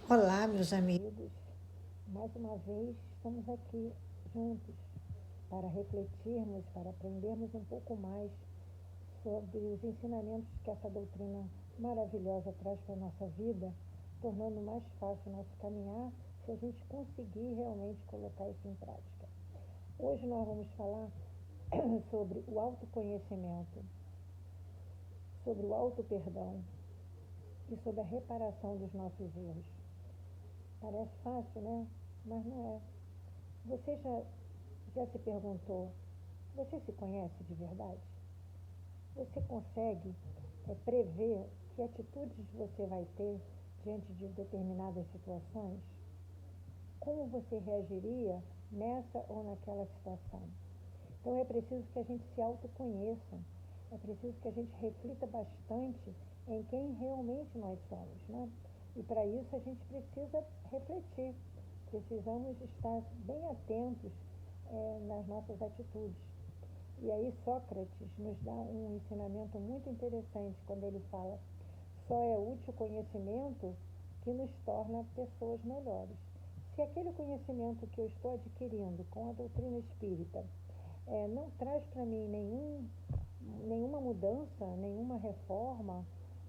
Olá, meus amigos. Mais uma vez estamos aqui juntos para refletirmos, para aprendermos um pouco mais sobre os ensinamentos que essa doutrina maravilhosa traz para a nossa vida, tornando mais fácil o nosso caminhar se a gente conseguir realmente colocar isso em prática. Hoje nós vamos falar sobre o autoconhecimento, sobre o auto-perdão e sobre a reparação dos nossos erros. Parece fácil, né? Mas não é. Você já se perguntou, você se conhece de verdade? Você consegue prever que atitudes você vai ter diante de determinadas situações? Como você reagiria nessa ou naquela situação? Então é preciso que a gente se autoconheça, é preciso que a gente reflita bastante em quem realmente nós somos, né? E para isso a gente precisa refletir, precisamos estar bem atentos nas nossas atitudes. E aí Sócrates nos dá um ensinamento muito interessante quando ele fala: só é útil o conhecimento que nos torna pessoas melhores. Se aquele conhecimento que eu estou adquirindo com a doutrina espírita não traz para mim nenhuma mudança, nenhuma reforma,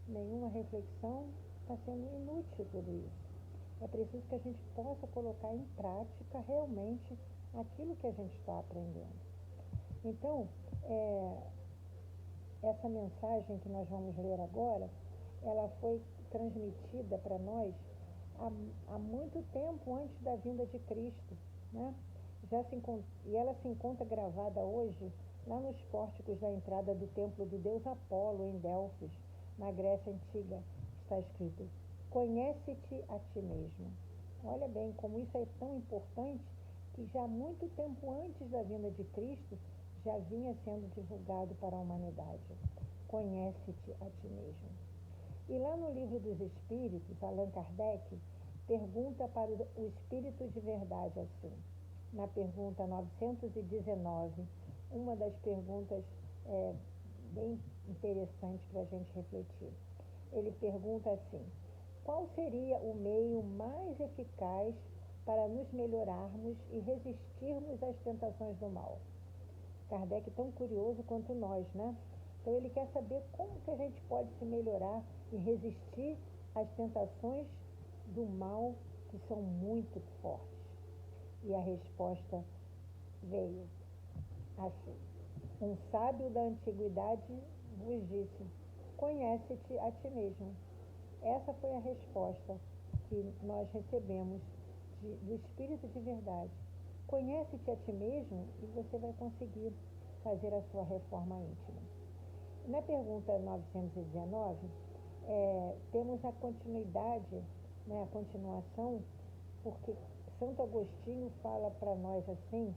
nenhuma reflexão, está sendo inútil tudo isso. É preciso que a gente possa colocar em prática realmente aquilo que a gente está aprendendo. Então, essa mensagem que nós vamos ler agora, ela foi transmitida para nós há muito tempo antes da vinda de Cristo, né? E ela se encontra gravada hoje lá nos pórticos da entrada do templo do deus Apolo, em Delfos, na Grécia Antiga. Está escrito: conhece-te a ti mesmo. Olha bem como isso é tão importante, que já muito tempo antes da vinda de Cristo já vinha sendo divulgado para a humanidade. Conhece-te a ti mesmo. E lá no Livro dos Espíritos, Allan Kardec pergunta para o Espírito de Verdade assim, na pergunta 919, uma das perguntas bem interessantes para a gente refletir. Ele pergunta assim: qual seria o meio mais eficaz para nos melhorarmos e resistirmos às tentações do mal? Kardec tão curioso quanto nós, né? Então ele quer saber como que a gente pode se melhorar e resistir às tentações do mal, que são muito fortes. E a resposta veio assim: um sábio da antiguidade vos disse: conhece-te a ti mesmo. Essa foi a resposta que nós recebemos do Espírito de Verdade. Conhece-te a ti mesmo e você vai conseguir fazer a sua reforma íntima. Na pergunta 919, temos a continuidade, né, a continuação, porque Santo Agostinho fala para nós assim,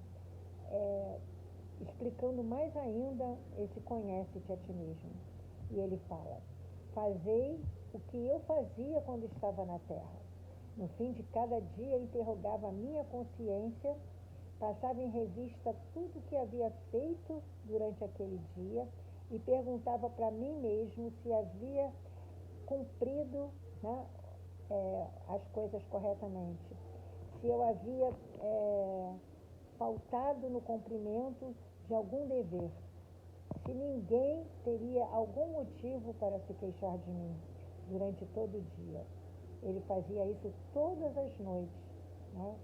explicando mais ainda esse conhece-te a ti mesmo. E ele fala: fazei o que eu fazia quando estava na terra. No fim de cada dia interrogava a minha consciência, passava em revista tudo o que havia feito durante aquele dia e perguntava para mim mesmo se havia cumprido, né, as coisas corretamente, se eu havia faltado no cumprimento de algum dever, se ninguém teria algum motivo para se queixar de mim durante todo o dia. Ele fazia isso todas as noites, né,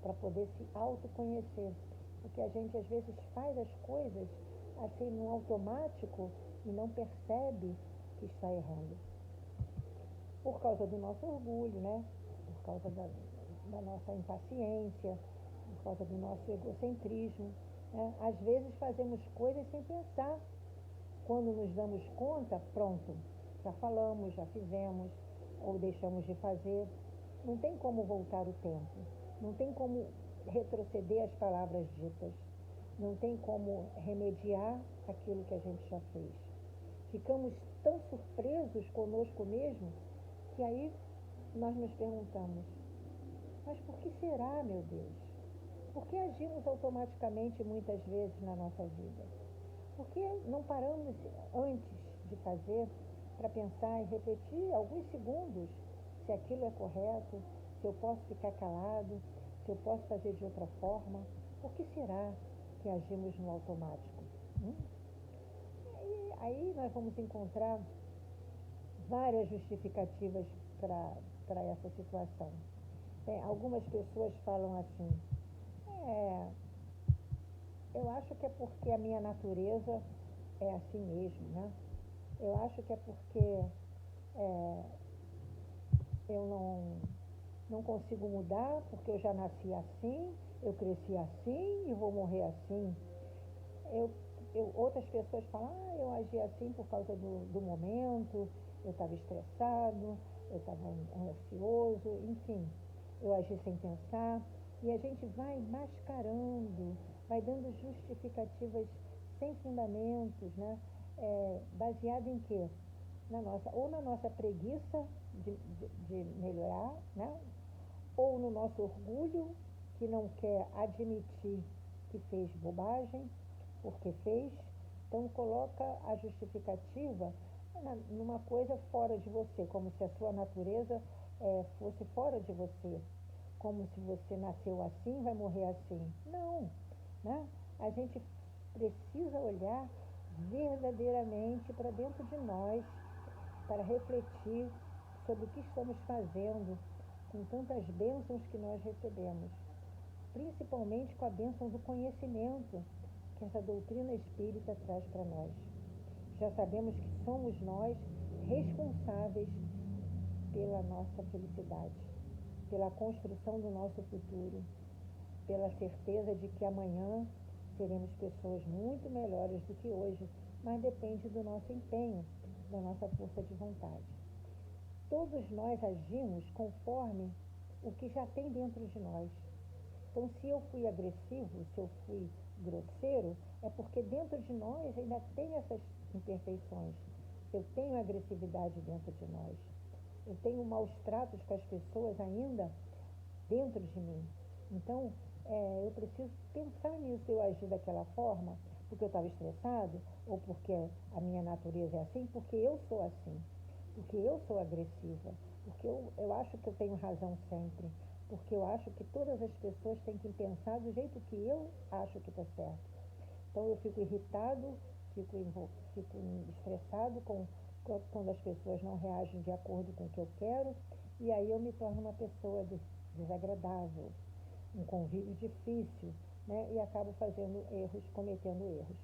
para poder se autoconhecer. Porque a gente às vezes faz as coisas assim no automático e não percebe que está errando. Por causa do nosso orgulho, né? Por causa da nossa impaciência, por causa do nosso egocentrismo, né? Às vezes fazemos coisas sem pensar. Quando nos damos conta, pronto, já falamos, já fizemos, ou deixamos de fazer. Não tem como voltar o tempo, não tem como retroceder as palavras ditas, não tem como remediar aquilo que a gente já fez. Ficamos tão surpresos conosco mesmo que aí nós nos perguntamos: mas por que será, meu Deus? Por que agimos automaticamente muitas vezes na nossa vida? Por que não paramos antes de fazer para pensar e refletir alguns segundos se aquilo é correto, se eu posso ficar calado, se eu posso fazer de outra forma. Por que será que agimos no automático? Hum? Aí nós vamos encontrar várias justificativas para essa situação. Algumas pessoas falam assim, é, eu acho que é porque a minha natureza é assim mesmo, né? Eu acho que é porque é, eu não consigo mudar, porque eu já nasci assim, eu cresci assim e vou morrer assim. Eu, outras pessoas falam, eu agi assim por causa do momento, eu estava estressado, eu estava ansioso, enfim, eu agi sem pensar. E a gente vai mascarando, vai dando justificativas sem fundamentos, né? Baseado em quê? Ou na nossa preguiça de melhorar, né? Ou no nosso orgulho, que não quer admitir que fez bobagem, porque fez. Então coloca a justificativa numa coisa fora de você, como se a sua natureza fosse fora de você, como se você nasceu assim, vai morrer assim. Não, né? A gente precisa olhar verdadeiramente para dentro de nós, para refletir sobre o que estamos fazendo com tantas bênçãos que nós recebemos, principalmente com a bênção do conhecimento que essa doutrina espírita traz para nós. Já sabemos que somos nós responsáveis pela nossa felicidade, pela construção do nosso futuro, pela certeza de que amanhã seremos pessoas muito melhores do que hoje, mas depende do nosso empenho, da nossa força de vontade. Todos nós agimos conforme o que já tem dentro de nós. Então, se eu fui agressivo, se eu fui grosseiro, é porque dentro de nós ainda tem essas imperfeições. Eu tenho agressividade dentro de nós. Eu tenho maus tratos com as pessoas ainda dentro de mim. Então, eu preciso pensar nisso. Eu agi daquela forma porque eu estava estressado, ou porque a minha natureza é assim, porque eu sou assim, porque eu sou agressiva, porque eu acho que eu tenho razão sempre, porque eu acho que todas as pessoas têm que pensar do jeito que eu acho que está certo. Então eu fico irritado, fico estressado quando as pessoas não reagem de acordo com o que eu quero, e aí eu me torno uma pessoa desagradável, um convívio difícil, né? E acabo fazendo erros, cometendo erros.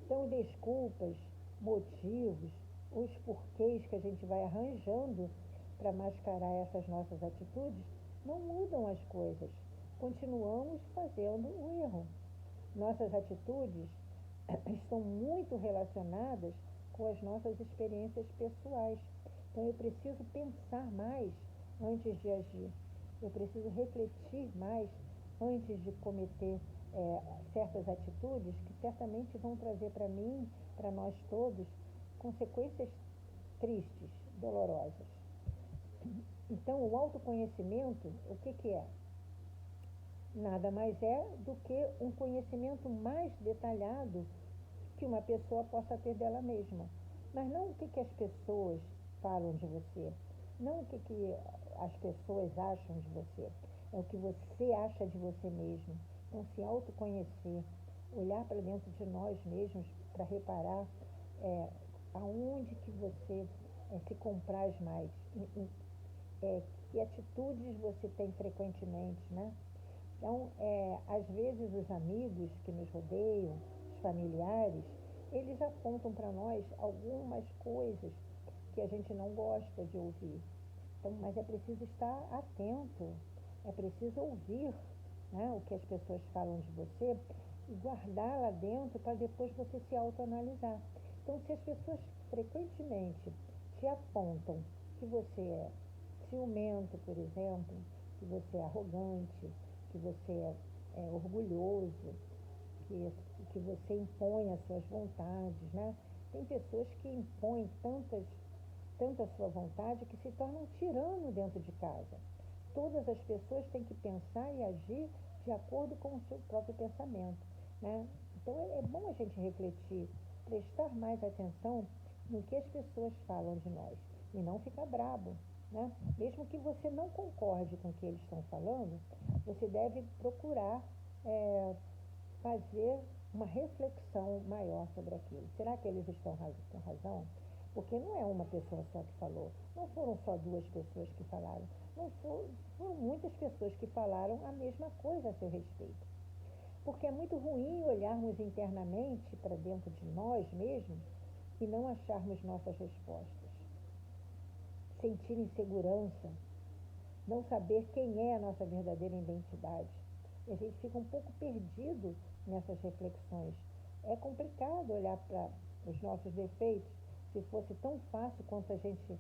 Então, desculpas, motivos, os porquês que a gente vai arranjando para mascarar essas nossas atitudes não mudam as coisas. Continuamos fazendo o erro. Nossas atitudes estão muito relacionadas com as nossas experiências pessoais. Então, eu preciso pensar mais antes de agir. Eu preciso refletir mais antes de cometer certas atitudes que certamente vão trazer para mim, para nós todos, consequências tristes, dolorosas. Então, o autoconhecimento, o que é? Nada mais é do que um conhecimento mais detalhado que uma pessoa possa ter dela mesma. Mas não o que as pessoas falam de você, não o que as pessoas acham de você, é o que você acha de você mesmo. Então, se autoconhecer, olhar para dentro de nós mesmos para reparar aonde que você se compraz mais, que atitudes você tem frequentemente, né? Então, às vezes os amigos que nos rodeiam, os familiares, eles apontam para nós algumas coisas que a gente não gosta de ouvir. Então, mas é preciso estar atento, é preciso ouvir, né, o que as pessoas falam de você e guardar lá dentro para depois você se autoanalisar. Então, se as pessoas frequentemente te apontam que você é ciumento, por exemplo, que você é arrogante, que você é orgulhoso, que você impõe as suas vontades, né? Tem pessoas que impõem tanta sua vontade que se tornam um tirano dentro de casa. Todas as pessoas têm que pensar e agir de acordo com o seu próprio pensamento, né? Então é bom a gente refletir, prestar mais atenção no que as pessoas falam de nós e não ficar brabo, né? Mesmo que você não concorde com o que eles estão falando, você deve procurar fazer uma reflexão maior sobre aquilo. Será que eles estão com razão? Porque não é uma pessoa só que falou, não foram só duas pessoas que falaram, não foram muitas pessoas que falaram a mesma coisa a seu respeito. Porque é muito ruim olharmos internamente para dentro de nós mesmos e não acharmos nossas respostas. Sentir insegurança, não saber quem é a nossa verdadeira identidade. E a gente fica um pouco perdido nessas reflexões. É complicado olhar para os nossos defeitos. Se fosse tão fácil quanto a gente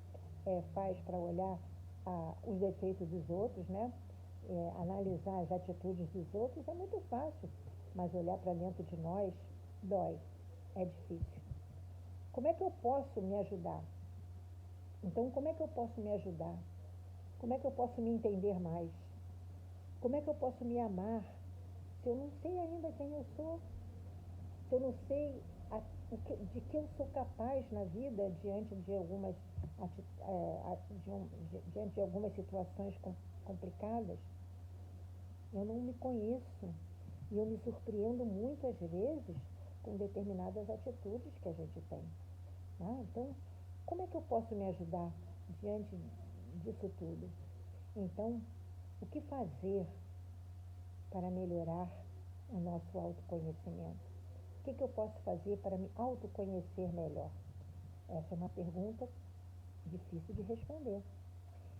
faz para olhar os defeitos dos outros, né? Analisar as atitudes dos outros é muito fácil, mas olhar para dentro de nós dói, é difícil. Como é que eu posso me ajudar? Então, como é que eu posso me ajudar? Como é que eu posso me entender mais? Como é que eu posso me amar se eu não sei ainda quem eu sou? Se eu não sei de que eu sou capaz na vida diante de algumas, diante de algumas situações complicadas? Eu não me conheço e eu me surpreendo muitas vezes com determinadas atitudes que a gente tem. Então, como é que eu posso me ajudar diante disso tudo? Então, o que fazer para melhorar o nosso autoconhecimento? O que eu posso fazer para me autoconhecer melhor? Essa é uma pergunta difícil de responder.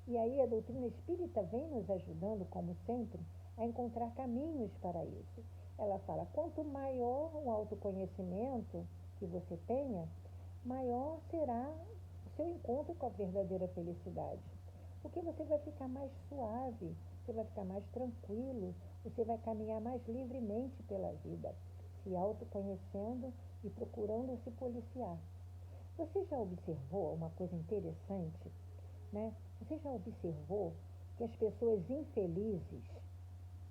E aí a doutrina espírita vem nos ajudando, como sempre, a encontrar caminhos para isso. Ela fala, quanto maior o autoconhecimento que você tenha, maior será o seu encontro com a verdadeira felicidade. Porque você vai ficar mais suave, você vai ficar mais tranquilo, você vai caminhar mais livremente pela vida, se autoconhecendo e procurando se policiar. Você já observou uma coisa interessante, né? Você já observou que as pessoas infelizes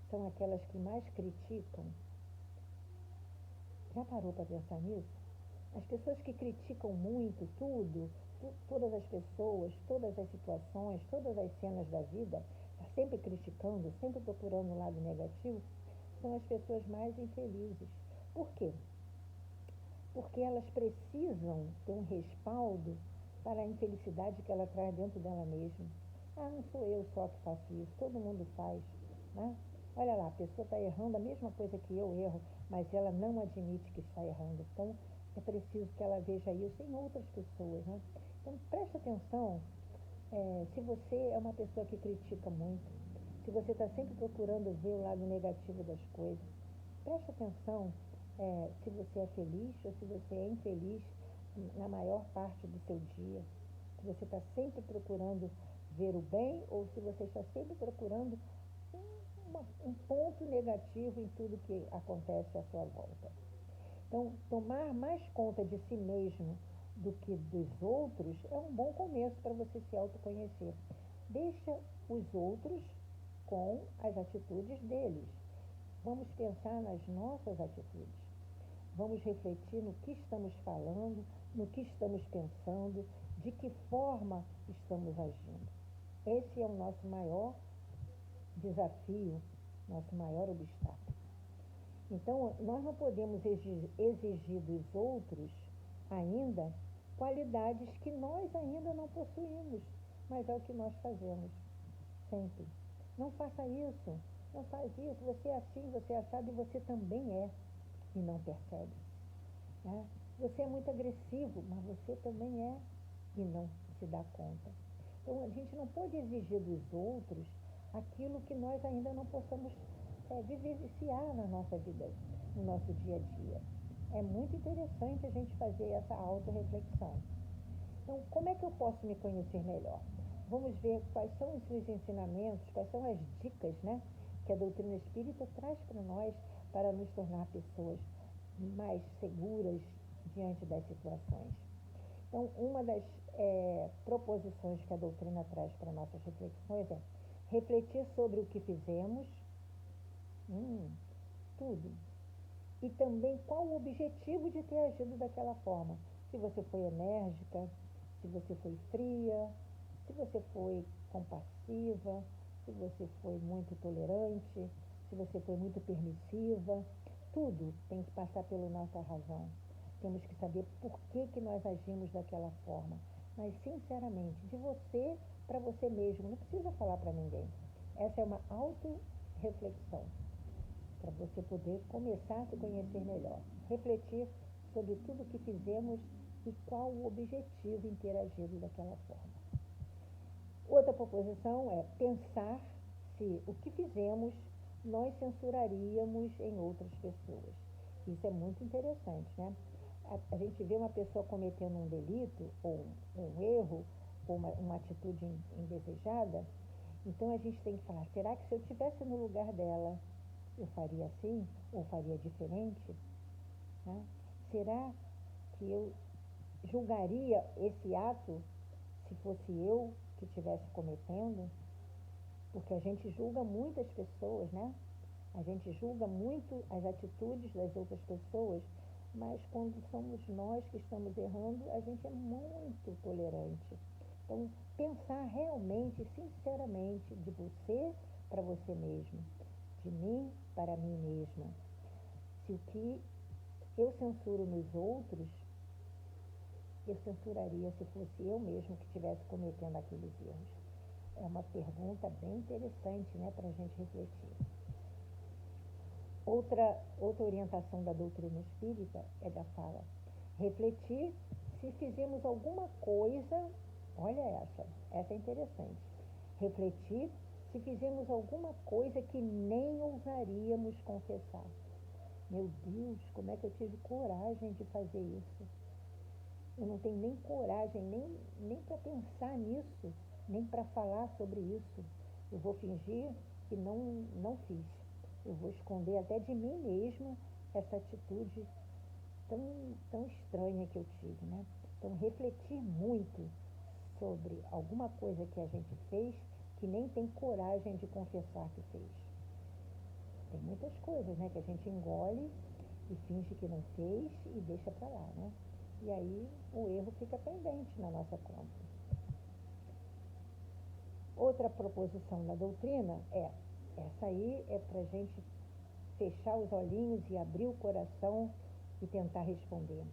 são aquelas que mais criticam? Já parou para pensar nisso? As pessoas que criticam muito tudo, todas as pessoas, todas as situações, todas as cenas da vida, sempre criticando, sempre procurando o lado negativo, são as pessoas mais infelizes. Por quê? Porque elas precisam ter um respaldo para a infelicidade que ela traz dentro dela mesma. Não sou eu só que faço isso, todo mundo faz, né? Olha lá, a pessoa está errando a mesma coisa que eu erro, mas ela não admite que está errando. Então, é preciso que ela veja isso em outras pessoas, né? Então, preste atenção, se você é uma pessoa que critica muito, se você está sempre procurando ver o lado negativo das coisas, preste atenção se você é feliz ou se você é infeliz na maior parte do seu dia. Se você está sempre procurando ver o bem ou se você está sempre procurando um ponto negativo em tudo que acontece à sua volta. Então, tomar mais conta de si mesmo do que dos outros é um bom começo para você se autoconhecer. Deixa os outros com as atitudes deles. Vamos pensar nas nossas atitudes. Vamos refletir no que estamos falando, no que estamos pensando, de que forma estamos agindo. Esse é o nosso maior desafio, nosso maior obstáculo. Então, nós não podemos exigir dos outros ainda qualidades que nós ainda não possuímos, mas é o que nós fazemos, sempre. Não faça isso, não faz isso, você é assim, você é assado e você também é, e não percebe. Né? Você é muito agressivo, mas você também é, e não se dá conta. Então, a gente não pode exigir dos outros aquilo que nós ainda não possamos vivenciar na nossa vida, no nosso dia a dia. É muito interessante a gente fazer essa autorreflexão. Então, como é que eu posso me conhecer melhor? Vamos ver quais são os seus ensinamentos, quais são as dicas, né, que a doutrina espírita traz para nós para nos tornar pessoas mais seguras diante das situações. Então, uma das proposições que a doutrina traz para nossas reflexões é refletir sobre o que fizemos, tudo, e também qual o objetivo de ter agido daquela forma. Se você foi enérgica, se você foi fria, Se você foi compassiva, se você foi muito tolerante, se você foi muito permissiva, tudo tem que passar pela nossa razão. Temos que saber por que nós agimos daquela forma. Mas, sinceramente, de você para você mesmo, não precisa falar para ninguém. Essa é uma auto-reflexão, para você poder começar a se conhecer melhor. Refletir sobre tudo o que fizemos e qual o objetivo em ter agido daquela forma. Outra proposição é pensar se o que fizemos nós censuraríamos em outras pessoas. Isso é muito interessante, né? A gente vê uma pessoa cometendo um delito, ou um erro, ou uma atitude indesejada, então a gente tem que falar, será que se eu estivesse no lugar dela, eu faria assim, ou faria diferente? Né? Será que eu julgaria esse ato se fosse eu que estivesse cometendo? Porque a gente julga muitas pessoas, né? A gente julga muito as atitudes das outras pessoas, mas quando somos nós que estamos errando, a gente é muito tolerante. Então, pensar realmente, sinceramente, de você para você mesmo, de mim para mim mesma. Se o que eu censuro nos outros, eu censuraria se fosse eu mesmo que estivesse cometendo aqueles erros. É uma pergunta bem interessante, né, para a gente refletir. Outra orientação da doutrina espírita é da fala, refletir se fizemos alguma coisa, olha essa é interessante, refletir se fizemos alguma coisa que nem ousaríamos confessar. Meu Deus, como é que eu tive coragem de fazer isso? Eu não tenho nem coragem, nem para pensar nisso, nem para falar sobre isso. Eu vou fingir que não fiz. Eu vou esconder até de mim mesma essa atitude tão estranha que eu tive, né? Então, refletir muito sobre alguma coisa que a gente fez que nem tem coragem de confessar que fez. Tem muitas coisas, né, que a gente engole e finge que não fez e deixa para lá, né? E aí o erro fica pendente na nossa conta. Outra proposição da doutrina essa aí é para a gente fechar os olhinhos e abrir o coração e tentar responder.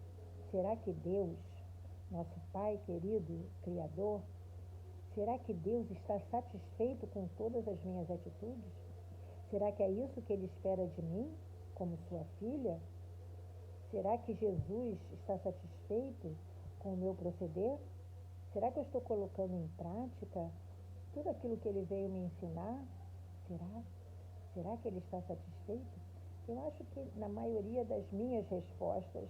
Será que Deus, nosso Pai querido, Criador, será que Deus está satisfeito com todas as minhas atitudes? Será que é isso que Ele espera de mim, como sua filha? Será que Jesus está satisfeito com o meu proceder? Será que eu estou colocando em prática tudo aquilo que Ele veio me ensinar? Será que Ele está satisfeito? Eu acho que na maioria das minhas respostas,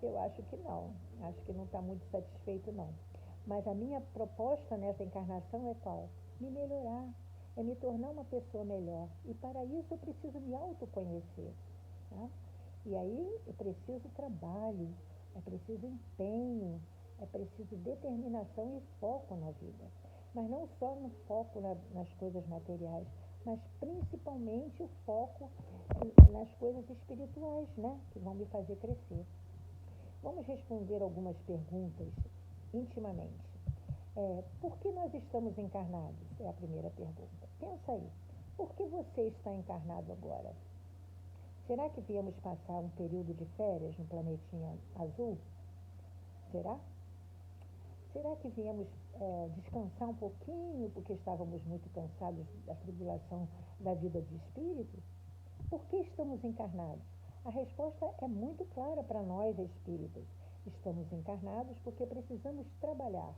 eu acho que não. Acho que não está muito satisfeito, não. Mas a minha proposta nessa encarnação é qual? Me melhorar, é me tornar uma pessoa melhor. E para isso eu preciso me autoconhecer. Tá? E aí é preciso trabalho, é preciso empenho, é preciso determinação e foco na vida. Mas não só no foco nas coisas materiais, mas principalmente o foco nas coisas espirituais, né? Que vão me fazer crescer. Vamos responder algumas perguntas intimamente. Por que nós estamos encarnados? É a primeira pergunta. Pensa aí. Por que você está encarnado agora? Será que viemos passar um período de férias no planetinha azul? Será? Será que viemos descansar um pouquinho porque estávamos muito cansados da tribulação da vida de espírito? Por que estamos encarnados? A resposta é muito clara para nós espíritas. Estamos encarnados porque precisamos trabalhar,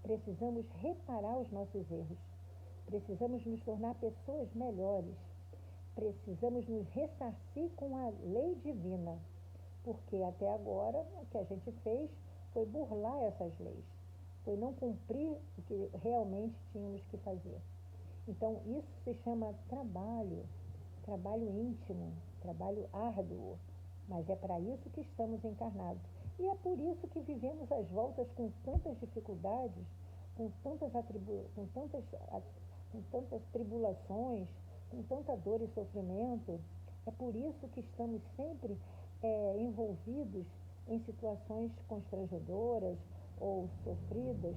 precisamos reparar os nossos erros, precisamos nos tornar pessoas melhores, precisamos nos ressarcir com a lei divina, porque até agora o que a gente fez foi burlar essas leis, foi não cumprir o que realmente tínhamos que fazer. Então, isso se chama trabalho íntimo, trabalho árduo, mas é para isso que estamos encarnados. E é por isso que vivemos as voltas com tantas dificuldades, com tantas tribulações, com tanta dor e sofrimento. É por isso que estamos sempre envolvidos em situações constrangedoras ou sofridas,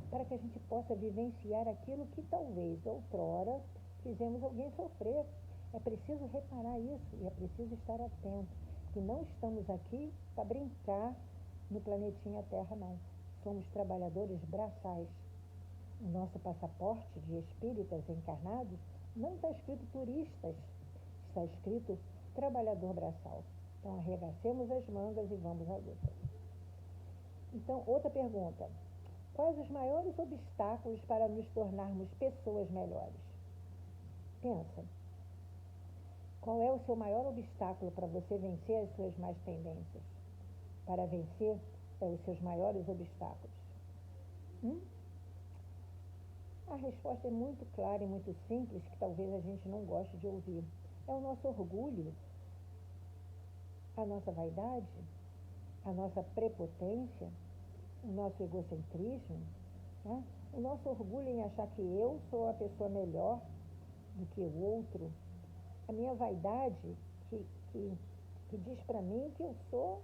para que a gente possa vivenciar aquilo que talvez outrora fizemos alguém sofrer. É preciso reparar isso e é preciso estar atento, que não estamos aqui para brincar no planetinha Terra, não. Somos trabalhadores braçais. O nosso passaporte de espíritas encarnados não está escrito turistas, está escrito trabalhador braçal. Então, arregacemos as mangas e vamos à luta. Então, outra pergunta. Quais os maiores obstáculos para nos tornarmos pessoas melhores? Pensa. Qual é o seu maior obstáculo para você vencer as suas más tendências? Para vencer os seus maiores obstáculos? A resposta é muito clara e muito simples, que talvez a gente não goste de ouvir. É o nosso orgulho, a nossa vaidade, a nossa prepotência, o nosso egocentrismo, né? O nosso orgulho em achar que eu sou a pessoa melhor do que o outro, a minha vaidade que diz para mim que eu sou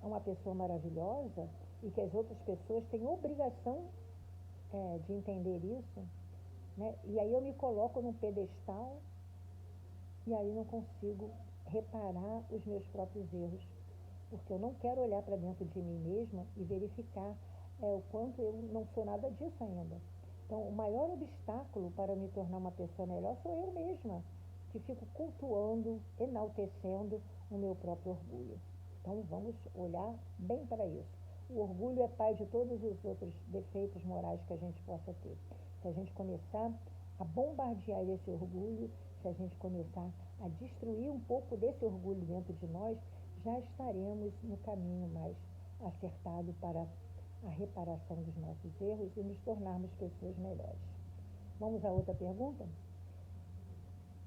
uma pessoa maravilhosa e que as outras pessoas têm obrigação de entender isso, né? E aí eu me coloco num pedestal e aí não consigo reparar os meus próprios erros, porque eu não quero olhar para dentro de mim mesma e verificar o quanto eu não sou nada disso ainda. Então, o maior obstáculo para me tornar uma pessoa melhor sou eu mesma, que fico cultuando, enaltecendo o meu próprio orgulho. Então, vamos olhar bem para isso. O orgulho é pai de todos os outros defeitos morais que a gente possa ter. Se a gente começar a bombardear esse orgulho, se a gente começar a destruir um pouco desse orgulho dentro de nós, já estaremos no caminho mais acertado para a reparação dos nossos erros e nos tornarmos pessoas melhores. Vamos à outra pergunta?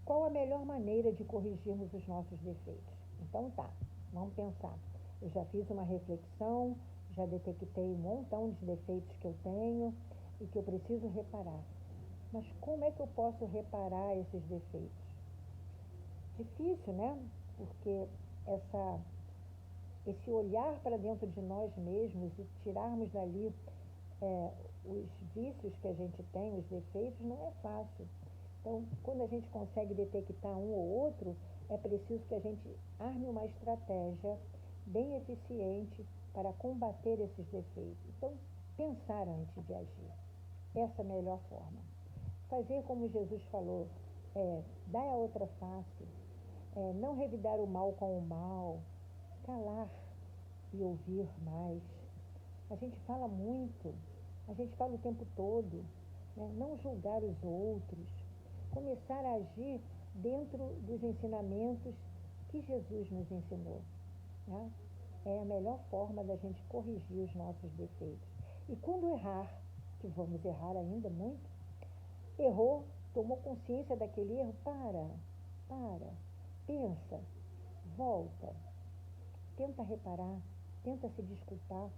Qual a melhor maneira de corrigirmos os nossos defeitos? Então tá, vamos pensar. Eu já fiz uma reflexão, já detectei um montão de defeitos que eu tenho e que eu preciso reparar. Mas como é que eu posso reparar esses defeitos? Difícil, né? Porque esse olhar para dentro de nós mesmos e tirarmos dali os vícios que a gente tem, os defeitos, não é fácil. Então, quando a gente consegue detectar um ou outro, é preciso que a gente arme uma estratégia bem eficiente para combater esses defeitos. Então, pensar antes de agir. Essa é a melhor forma. Fazer como Jesus falou, dar a outra face, não revidar o mal com o mal, calar e ouvir mais. A gente fala muito, a gente fala o tempo todo, né? Não julgar os outros, começar a agir dentro dos ensinamentos que Jesus nos ensinou, né? É a melhor forma da gente corrigir os nossos defeitos. E quando errar, que vamos errar ainda muito, errou, tomou consciência daquele erro, pensa, volta, tenta reparar, tenta se desculpar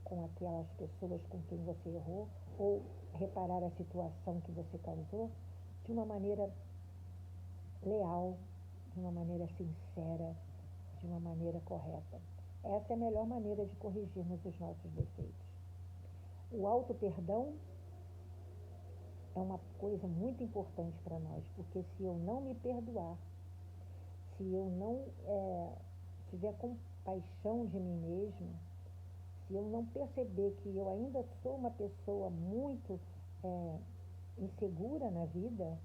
com aquelas pessoas com quem você errou, ou reparar a situação que você causou de uma maneira leal, de uma maneira sincera, de uma maneira correta. Essa é a melhor maneira de corrigirmos os nossos defeitos. O auto-perdão é uma coisa muito importante para nós, porque se eu não me perdoar, se eu não tiver compaixão de mim mesma, se eu não perceber que eu ainda sou uma pessoa muito insegura na vida,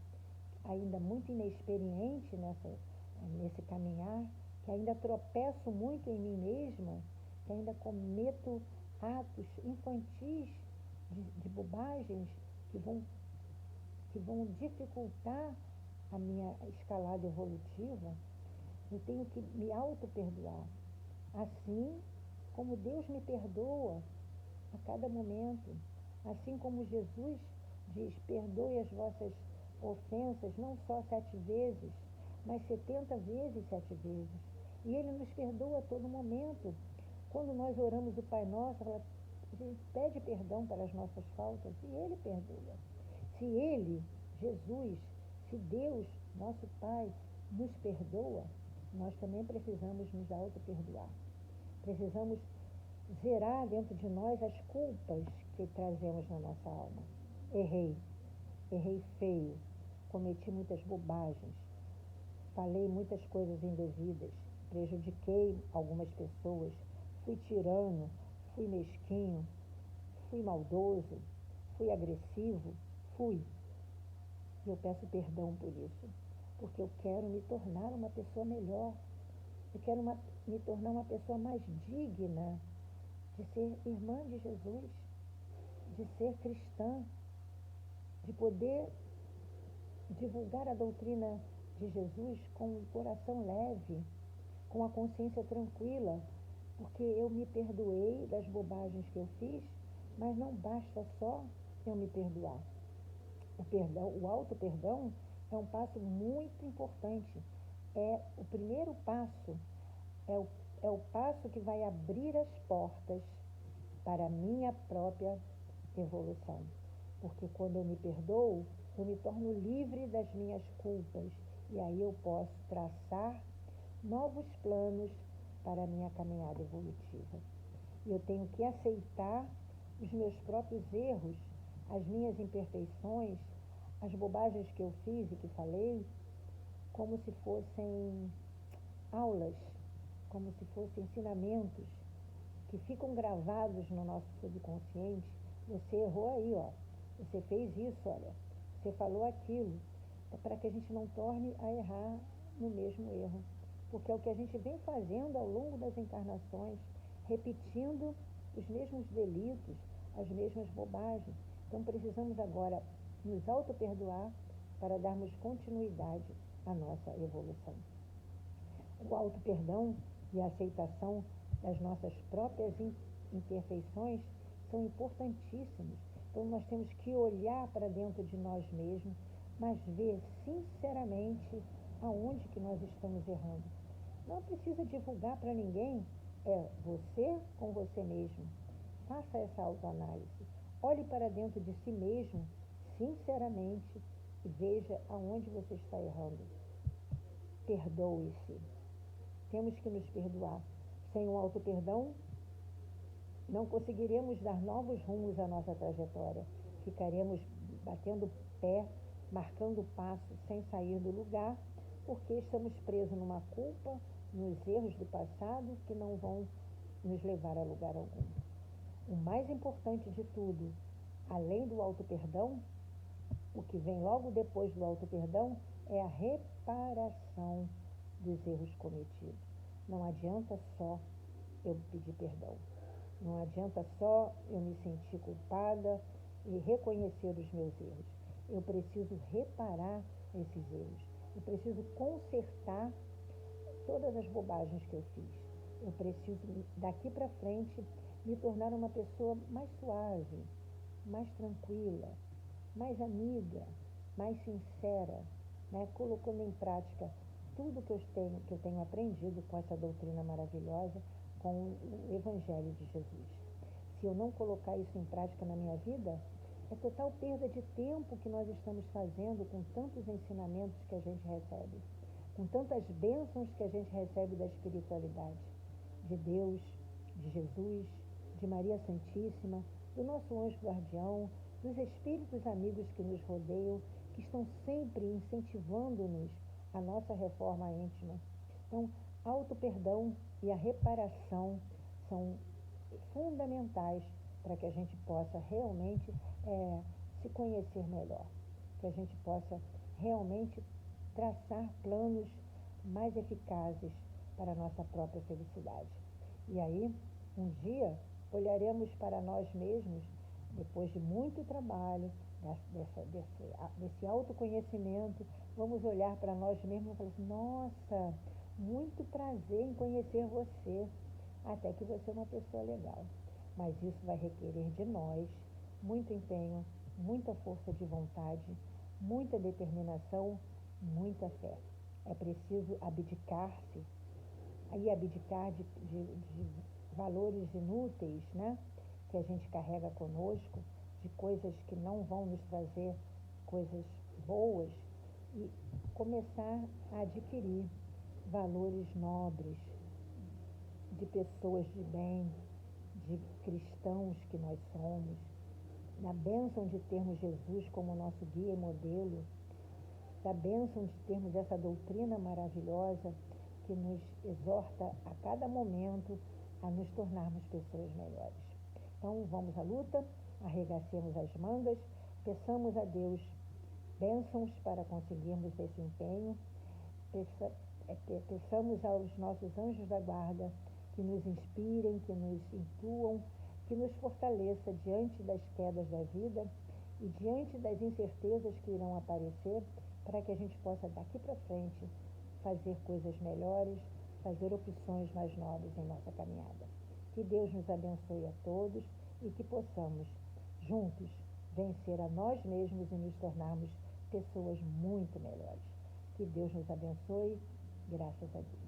ainda muito inexperiente nesse caminhar, que ainda tropeço muito em mim mesma, que ainda cometo atos infantis de bobagens que vão dificultar a minha escalada evolutiva, eu tenho que me auto-perdoar. Assim como Deus me perdoa a cada momento, assim como Jesus diz, perdoe as vossas ofensas, não só 7 vezes, mas 70 vezes 7 vezes. E Ele nos perdoa a todo momento. Quando nós oramos o Pai Nosso, a gente pede perdão pelas nossas faltas e Ele perdoa. Se Ele, Jesus, se Deus, nosso Pai, nos perdoa, nós também precisamos nos auto-perdoar. Precisamos zerar dentro de nós as culpas que trazemos na nossa alma. Errei feio, cometi muitas bobagens, falei muitas coisas indevidas, prejudiquei algumas pessoas, fui tirano, fui mesquinho, fui maldoso, fui agressivo, fui. E eu peço perdão por isso, porque eu quero me tornar uma pessoa melhor. Eu quero me tornar uma pessoa mais digna de ser irmã de Jesus, de ser cristã, de poder divulgar a doutrina de Jesus com o coração leve, com a consciência tranquila, porque eu me perdoei das bobagens que eu fiz, mas não basta só eu me perdoar. O perdão, o auto-perdão é um passo muito importante. É o primeiro passo, é o passo que vai abrir as portas para a minha própria evolução. Porque quando eu me perdoo, eu me torno livre das minhas culpas e aí eu posso traçar novos planos para a minha caminhada evolutiva. E eu tenho que aceitar os meus próprios erros, as minhas imperfeições, as bobagens que eu fiz e que falei, como se fossem aulas, como se fossem ensinamentos que ficam gravados no nosso subconsciente. Você errou aí, ó. Você fez isso, olha. Você falou aquilo. É para que a gente não torne a errar no mesmo erro. Porque é o que a gente vem fazendo ao longo das encarnações, repetindo os mesmos delitos, as mesmas bobagens. Então precisamos agora nos auto-perdoar para darmos continuidade à nossa evolução. O auto-perdão e a aceitação das nossas próprias imperfeições são importantíssimos. Então nós temos que olhar para dentro de nós mesmos, mas ver sinceramente aonde que nós estamos errando. Não precisa divulgar para ninguém, é você com você mesmo. Faça essa autoanálise. Olhe para dentro de si mesmo, sinceramente, e veja aonde você está errando. Perdoe-se. Temos que nos perdoar. Sem o auto-perdão, não conseguiremos dar novos rumos à nossa trajetória. Ficaremos batendo pé, marcando passo, sem sair do lugar, porque estamos presos numa culpa, nos erros do passado, que não vão nos levar a lugar algum. O mais importante de tudo, além do auto-perdão, o que vem logo depois do auto-perdão é a reparação dos erros cometidos. Não adianta só eu pedir perdão. Não adianta só eu me sentir culpada e reconhecer os meus erros. Eu preciso reparar esses erros. Eu preciso consertar todas as bobagens que eu fiz. Eu preciso, daqui para frente, me tornar uma pessoa mais suave, mais tranquila, mais amiga, mais sincera, né? Colocando em prática tudo que eu tenho aprendido com essa doutrina maravilhosa, com o Evangelho de Jesus. Se eu não colocar isso em prática na minha vida, é total perda de tempo que nós estamos fazendo com tantos ensinamentos que a gente recebe, com tantas bênçãos que a gente recebe da espiritualidade, de Deus, de Jesus, de Maria Santíssima, do nosso anjo guardião, dos espíritos amigos que nos rodeiam, que estão sempre incentivando-nos a nossa reforma íntima. Então, auto-perdão e a reparação são fundamentais para que a gente possa realmente se conhecer melhor, que a gente possa realmente traçar planos mais eficazes para a nossa própria felicidade. E aí, um dia, olharemos para nós mesmos, depois de muito trabalho, desse autoconhecimento, vamos olhar para nós mesmos e falar assim, nossa, muito prazer em conhecer você, até que você é uma pessoa legal. Mas isso vai requerer de nós muito empenho, muita força de vontade, muita determinação, muita fé. É preciso abdicar-se, aí abdicar de valores inúteis, né? Que a gente carrega conosco, de coisas que não vão nos trazer coisas boas, e começar a adquirir valores nobres, de pessoas de bem, de cristãos que nós somos, da bênção de termos Jesus como nosso guia e modelo, da bênção de termos essa doutrina maravilhosa que nos exorta a cada momento a nos tornarmos pessoas melhores. Então, vamos à luta, arregacemos as mangas, peçamos a Deus bênçãos para conseguirmos esse empenho, peçamos aos nossos anjos da guarda que nos inspirem, que nos intuam, que nos fortaleça diante das quedas da vida e diante das incertezas que irão aparecer, para que a gente possa daqui para frente fazer coisas melhores, fazer opções mais nobres em nossa caminhada. Que Deus nos abençoe a todos e que possamos, juntos, vencer a nós mesmos e nos tornarmos pessoas muito melhores. Que Deus nos abençoe, graças a Deus.